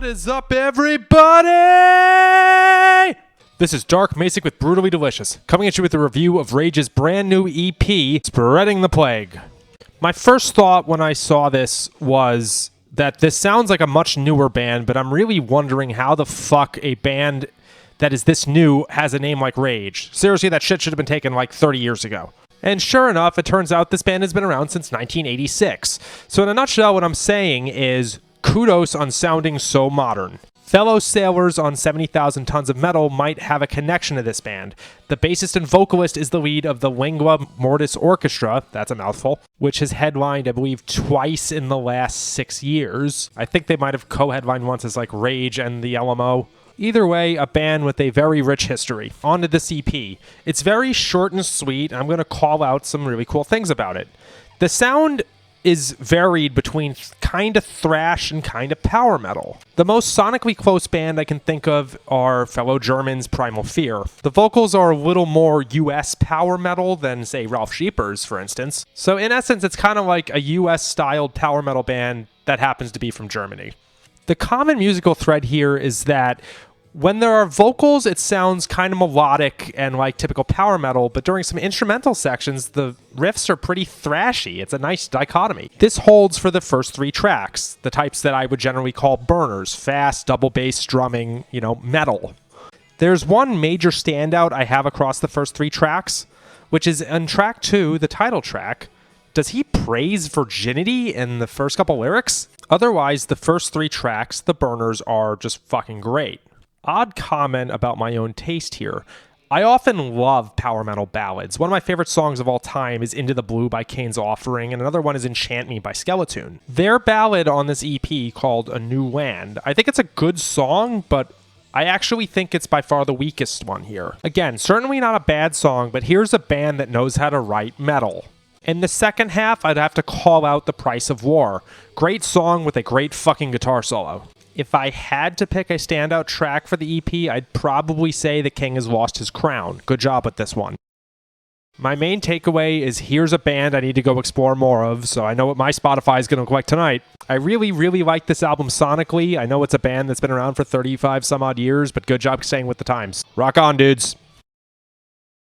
is up, everybody? This is Dark Macek with Brutally Delicious, coming at you with a review of Rage's brand new EP, Spreading the Plague. My first thought when I saw this was that this sounds like a much newer band, but I'm really wondering how the fuck a band that is this new has a name like Rage. Seriously, that shit should have been taken like 30 years ago. And sure enough, it turns out this band has been around since 1986. So in a nutshell, what I'm saying is kudos on sounding so modern. Fellow sailors on 70,000 Tons of Metal might have a connection to this band. The bassist and vocalist is the lead of the Lingua Mortis Orchestra, that's a mouthful, which has headlined, I believe, twice in the last 6 years. I think they might have co-headlined once as like Rage and the LMO. Either way, a band with a very rich history. On to this EP. It's very short and sweet, and I'm going to call out some really cool things about it. The sound is varied between kind of thrash and kind of power metal. The most sonically close band I can think of are fellow Germans Primal Fear. The vocals are a little more US power metal than, say, Ralph Scheepers, for instance. So in essence, it's kind of like a US-styled power metal band that happens to be from Germany. The common musical thread here is that when there are vocals, it sounds kind of melodic and like typical power metal, but during some instrumental sections, the riffs are pretty thrashy. It's a nice dichotomy. This holds for the first 3 tracks, the types that I would generally call burners, fast, double bass drumming, metal. There's one major standout I have across the first 3 tracks, which is on track 2, the title track. Does he praise virginity in the first couple lyrics? Otherwise, the first 3 tracks, the burners, are just fucking great. Odd comment about my own taste here. I often love power metal ballads. One of my favorite songs of all time is Into the Blue by Cain's Offering, and another one is Enchant Me by Skeleton. Their ballad on this EP, called A New Land, I think it's a good song, but I actually think it's by far the weakest one here. Again, certainly not a bad song, but here's a band that knows how to write metal. In the second half, I'd have to call out The Price of War. Great song with a great fucking guitar solo. If I had to pick a standout track for the EP, I'd probably say The King Has Lost His Crown. Good job with this one. My main takeaway is here's a band I need to go explore more of, so I know what my Spotify is going to look like tonight. I really, really like this album sonically. I know it's a band that's been around for 35 some odd years, but good job staying with the times. Rock on, dudes.